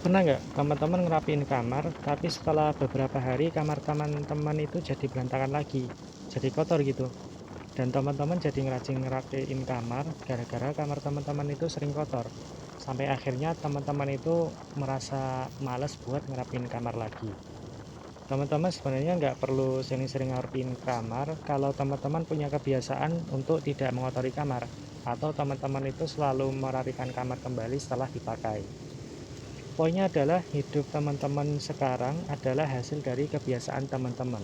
Pernah nggak teman-teman ngerapiin kamar, tapi setelah beberapa hari kamar teman-teman itu jadi berantakan lagi, jadi kotor gitu. Dan teman-teman jadi ngerajin ngerapiin kamar, gara-gara kamar teman-teman itu sering kotor. Sampai akhirnya teman-teman itu merasa males buat ngerapiin kamar lagi. Teman-teman sebenarnya nggak perlu sering-sering ngerapiin kamar kalau teman-teman punya kebiasaan untuk tidak mengotori kamar, atau teman-teman itu selalu merapikan kamar kembali setelah dipakai. Poinnya adalah hidup teman-teman sekarang adalah hasil dari kebiasaan teman-teman.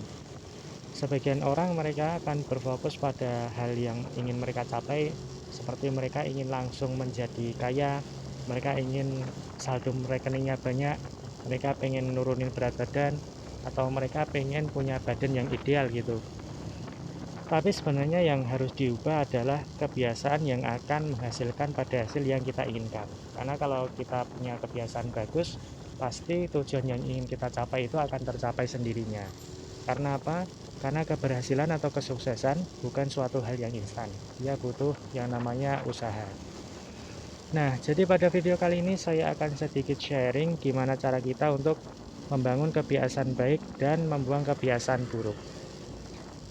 Sebagian orang mereka akan berfokus pada hal yang ingin mereka capai, seperti mereka ingin langsung menjadi kaya, mereka ingin saldo rekeningnya banyak, mereka pengen nurunin berat badan, atau mereka pengen punya badan yang ideal gitu. Tapi sebenarnya yang harus diubah adalah kebiasaan yang akan menghasilkan pada hasil yang kita inginkan. Karena kalau kita punya kebiasaan bagus, pasti tujuan yang ingin kita capai itu akan tercapai sendirinya. Karena apa? Karena keberhasilan atau kesuksesan bukan suatu hal yang instan. Dia butuh yang namanya usaha. Nah, jadi pada video kali ini saya akan sedikit sharing gimana cara kita untuk membangun kebiasaan baik dan membuang kebiasaan buruk.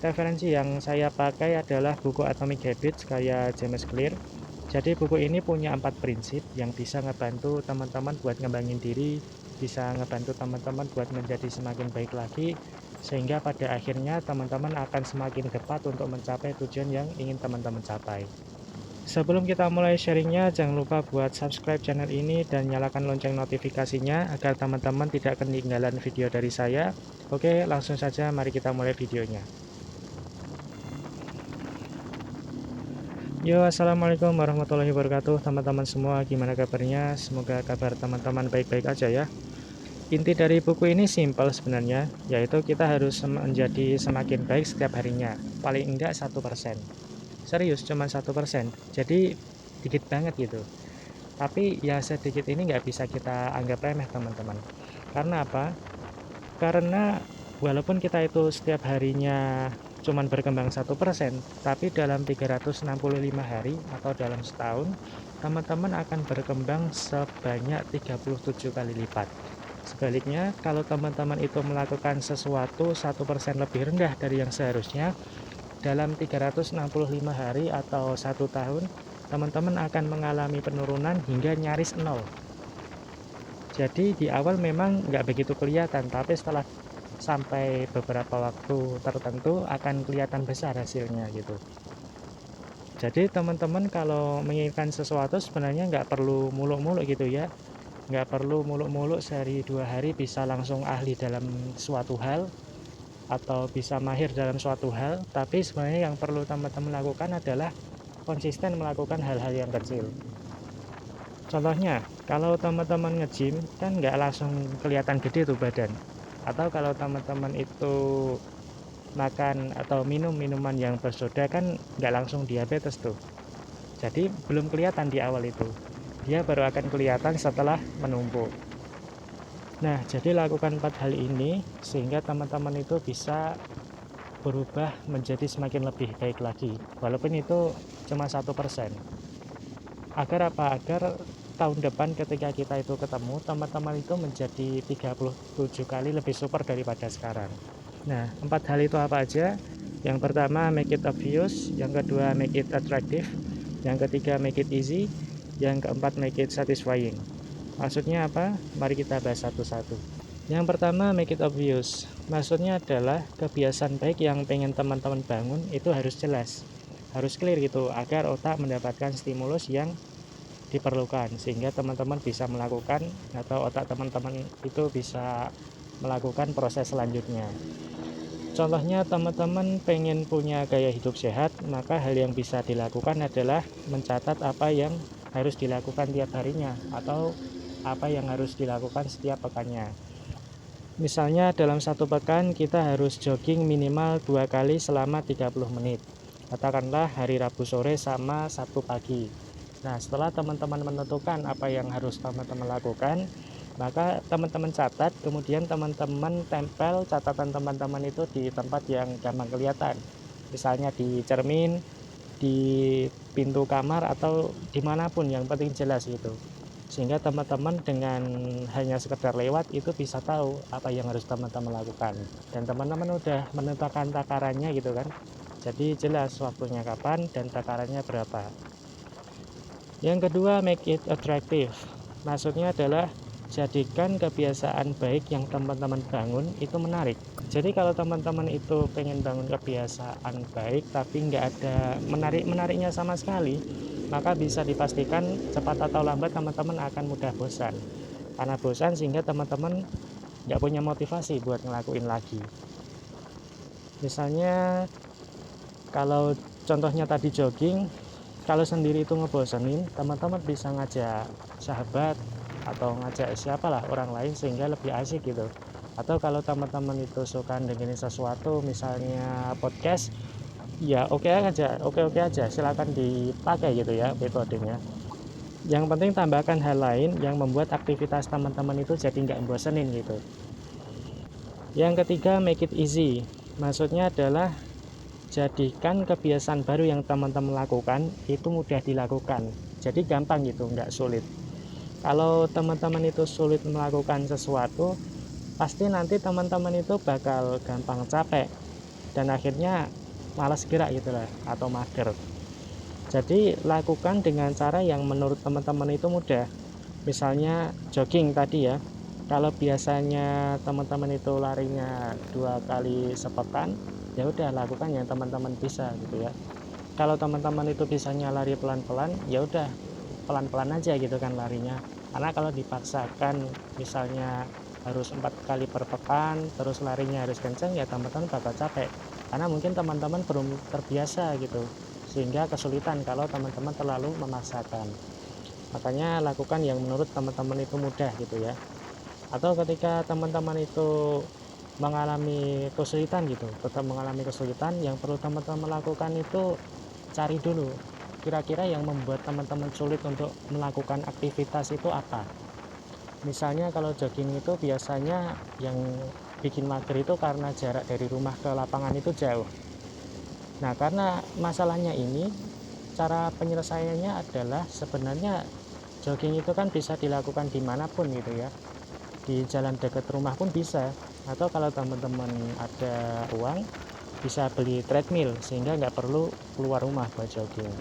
Referensi yang saya pakai adalah buku Atomic Habits kayak James Clear. Jadi buku ini punya 4 prinsip yang bisa ngebantu teman-teman buat ngembangin diri, bisa ngebantu teman-teman buat menjadi semakin baik lagi, sehingga pada akhirnya teman-teman akan semakin tepat untuk mencapai tujuan yang ingin teman-teman capai. Sebelum kita mulai sharingnya, jangan lupa buat subscribe channel ini dan nyalakan lonceng notifikasinya agar teman-teman tidak ketinggalan video dari saya. Oke, langsung saja mari kita mulai videonya. Yo, assalamualaikum warahmatullahi wabarakatuh, teman-teman semua. Gimana kabarnya? Semoga kabar teman-teman baik-baik aja ya. Inti dari buku ini simpel sebenarnya, yaitu kita harus menjadi semakin baik setiap harinya. Paling enggak 1%. Serius, cuma 1%. Jadi dikit banget gitu. Tapi ya sedikit ini nggak bisa kita anggap remeh teman-teman. Karena apa? Karena walaupun kita itu setiap harinya cuman berkembang 1%, tapi dalam 365 hari atau dalam setahun, teman-teman akan berkembang sebanyak 37 kali lipat. Sebaliknya, kalau teman-teman itu melakukan sesuatu 1% lebih rendah dari yang seharusnya, dalam 365 hari atau 1 tahun, teman-teman akan mengalami penurunan hingga nyaris nol. Jadi di awal memang nggak begitu kelihatan, tapi setelah sampai beberapa waktu tertentu akan kelihatan besar hasilnya gitu. Jadi teman-teman kalau menginginkan sesuatu sebenarnya nggak perlu muluk-muluk gitu ya. Nggak perlu muluk-muluk sehari 2 hari bisa langsung ahli dalam suatu hal atau bisa mahir dalam suatu hal. Tapi sebenarnya yang perlu teman-teman lakukan adalah konsisten melakukan hal-hal yang kecil. Contohnya, kalau teman-teman nge-gym kan nggak langsung kelihatan gede tuh badan. Atau kalau teman-teman itu makan atau minum minuman yang bersoda kan nggak langsung diabetes tuh. Jadi belum kelihatan di awal itu. Dia baru akan kelihatan setelah menumpuk. Nah, jadi lakukan 4 hal ini sehingga teman-teman itu bisa berubah menjadi semakin lebih baik lagi. Walaupun itu cuma 1%. Agar apa? Agar tahun depan ketika kita itu ketemu, teman-teman itu menjadi 37 kali lebih super daripada sekarang. Nah, 4 hal itu apa aja? Yang pertama, make it obvious. Yang kedua, make it attractive. Yang ketiga, make it easy. Yang keempat, make it satisfying. Maksudnya apa? Mari kita bahas satu-satu. Yang pertama, make it obvious. Maksudnya adalah kebiasaan baik yang pengen teman-teman bangun itu harus jelas. Harus clear gitu, agar otak mendapatkan stimulus yang diperlukan sehingga teman-teman bisa melakukan atau otak teman-teman itu bisa melakukan proses selanjutnya. Contohnya teman-teman pengen punya gaya hidup sehat, maka hal yang bisa dilakukan adalah mencatat apa yang harus dilakukan tiap harinya atau apa yang harus dilakukan setiap pekannya. Misalnya dalam satu pekan kita harus jogging minimal 2 kali selama 30 menit. Katakanlah hari Rabu sore sama Sabtu pagi. Nah, setelah teman-teman menentukan apa yang harus teman-teman lakukan, maka teman-teman catat, kemudian teman-teman tempel catatan teman-teman itu di tempat yang gampang kelihatan. Misalnya di cermin, di pintu kamar, atau dimanapun yang penting jelas gitu. sehingga teman-teman dengan hanya sekedar lewat itu bisa tahu apa yang harus teman-teman lakukan, dan teman-teman udah menentukan takarannya gitu kan, jadi jelas waktunya kapan dan takarannya berapa. Yang kedua, make it attractive. Maksudnya adalah jadikan kebiasaan baik yang teman-teman bangun itu menarik. Jadi kalau teman-teman itu pengen bangun kebiasaan baik tapi nggak ada menariknya sama sekali, maka bisa dipastikan cepat atau lambat teman-teman akan mudah bosan. Karena bosan sehingga teman-teman nggak punya motivasi buat ngelakuin lagi. Misalnya kalau contohnya tadi jogging, kalau sendiri itu ngebosenin, teman-teman bisa ngajak sahabat atau ngajak siapalah orang lain sehingga lebih asik gitu. Atau kalau teman-teman itu suka dengerin sesuatu, misalnya podcast, ya oke-oke aja, silakan dipakai gitu ya metodenya. Yang penting tambahkan hal lain yang membuat aktivitas teman-teman itu jadi nggak bosenin gitu. Yang ketiga, make it easy. Maksudnya adalah jadikan kebiasaan baru yang teman-teman lakukan itu mudah dilakukan, jadi gampang gitu, nggak sulit. Kalau teman-teman itu sulit melakukan sesuatu, pasti nanti teman-teman itu bakal gampang capek dan akhirnya malas gerak gitu lah, atau mager. Jadi lakukan dengan cara yang menurut teman-teman itu mudah. Misalnya jogging tadi ya, kalau biasanya teman-teman itu larinya 2 kali sepekan, ya udah lakukan yang teman-teman bisa gitu ya. Kalau teman-teman itu bisanya lari pelan-pelan, ya udah pelan-pelan aja gitu kan larinya. Karena kalau dipaksakan misalnya harus 4 kali per pekan, terus larinya harus kenceng, ya teman-teman bakal capek. Karena mungkin teman-teman belum terbiasa gitu, sehingga kesulitan kalau teman-teman terlalu memaksakan. Makanya lakukan yang menurut teman-teman itu mudah gitu ya. Atau ketika teman-teman itu mengalami kesulitan gitu, tetap mengalami kesulitan, yang perlu teman-teman lakukan itu cari dulu kira-kira yang membuat teman-teman sulit untuk melakukan aktivitas itu apa. Misalnya kalau jogging itu biasanya yang bikin mager itu karena jarak dari rumah ke lapangan itu jauh. Nah, karena masalahnya ini, cara penyelesaiannya adalah sebenarnya jogging itu kan bisa dilakukan dimanapun gitu ya, di jalan dekat rumah pun bisa, atau kalau teman-teman ada uang bisa beli treadmill sehingga nggak perlu keluar rumah buat jogging.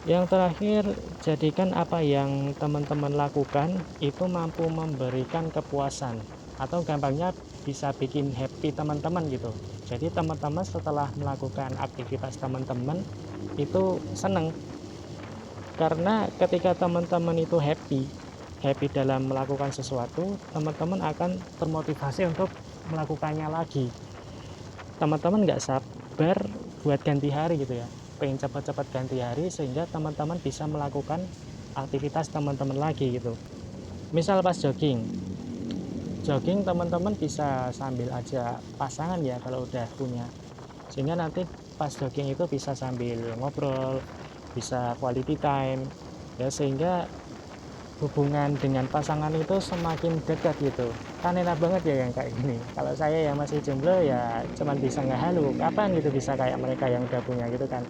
Yang terakhir, jadikan apa yang teman-teman lakukan itu mampu memberikan kepuasan, atau gampangnya bisa bikin happy teman-teman gitu. Jadi teman-teman setelah melakukan aktivitas teman-teman itu seneng, karena ketika teman-teman itu happy dalam melakukan sesuatu, teman-teman akan termotivasi untuk melakukannya lagi. Teman-teman nggak sabar buat ganti hari gitu ya, pengen cepat-cepat ganti hari sehingga teman-teman bisa melakukan aktivitas teman-teman lagi gitu. Misal pas jogging teman-teman bisa sambil aja pasangan ya kalau udah punya, sehingga nanti pas jogging itu bisa sambil ngobrol, bisa quality time ya, sehingga hubungan dengan pasangan itu semakin dekat gitu. Kan enak banget ya yang kayak gini. Kalau saya yang masih jomblo ya cuman bisa ngehalu, kapan gitu bisa kayak mereka yang udah punya gitu kan.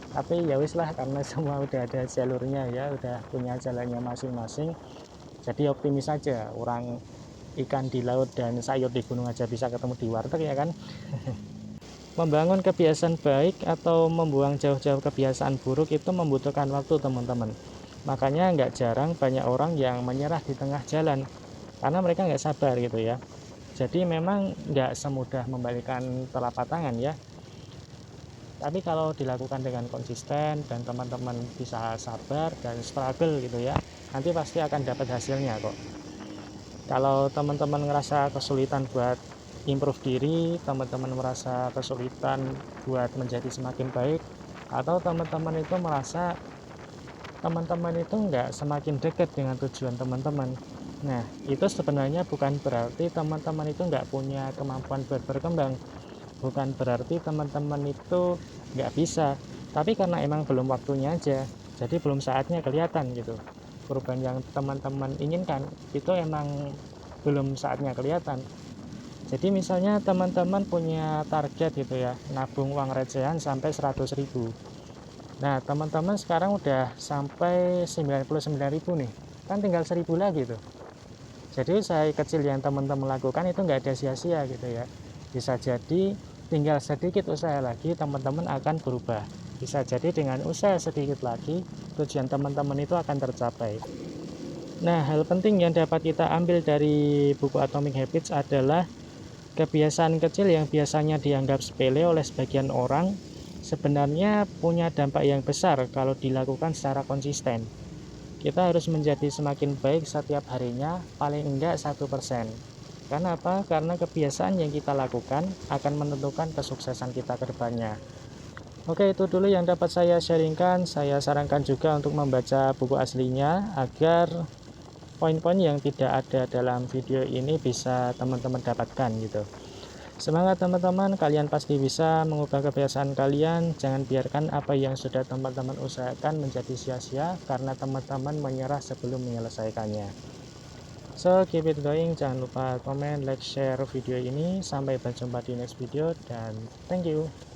Tapi ya wis lah, karena semua udah ada jalurnya ya, udah punya jalannya masing-masing. Jadi optimis aja, orang ikan di laut dan sayur di gunung aja bisa ketemu di warteg ya kan. Membangun kebiasaan baik atau membuang jauh-jauh kebiasaan buruk itu membutuhkan waktu teman-teman. Makanya nggak jarang banyak orang yang menyerah di tengah jalan karena mereka nggak sabar gitu ya. Jadi memang nggak semudah membalikkan telapak tangan ya. Tapi kalau dilakukan dengan konsisten dan teman-teman bisa sabar dan struggle gitu ya, nanti pasti akan dapat hasilnya kok. Kalau teman-teman ngerasa kesulitan buat improve diri, teman-teman merasa kesulitan buat menjadi semakin baik, atau teman-teman itu merasa teman-teman itu nggak semakin dekat dengan tujuan teman-teman. Nah, itu sebenarnya bukan berarti teman-teman itu nggak punya kemampuan buat berkembang. Bukan berarti teman-teman itu nggak bisa. Tapi karena emang belum waktunya aja, jadi belum saatnya kelihatan gitu. Perubahan yang teman-teman inginkan itu emang belum saatnya kelihatan. Jadi misalnya teman-teman punya target gitu ya, nabung uang recehan sampai 100.000. Nah, teman-teman sekarang udah sampai 99.000 nih. Kan tinggal 1.000 lagi tuh. Jadi usaha kecil yang teman-teman lakukan itu nggak ada sia-sia gitu ya. Bisa jadi tinggal sedikit usaha lagi teman-teman akan berubah. Bisa jadi dengan usaha sedikit lagi tujuan teman-teman itu akan tercapai. Nah, hal penting yang dapat kita ambil dari buku Atomic Habits adalah kebiasaan kecil yang biasanya dianggap sepele oleh sebagian orang sebenarnya punya dampak yang besar kalau dilakukan secara konsisten. Kita harus menjadi semakin baik setiap harinya, paling enggak 1%. Karena apa? Karena kebiasaan yang kita lakukan akan menentukan kesuksesan kita ke depannya. Oke, itu dulu yang dapat saya sharingkan. Saya sarankan juga untuk membaca buku aslinya agar poin-poin yang tidak ada dalam video ini bisa teman-teman dapatkan gitu. Semangat teman-teman, kalian pasti bisa mengubah kebiasaan kalian. Jangan biarkan apa yang sudah teman-teman usahakan menjadi sia-sia karena teman-teman menyerah sebelum menyelesaikannya. So, keep it going. Jangan lupa komen, like, share video ini. Sampai berjumpa di next video dan thank you.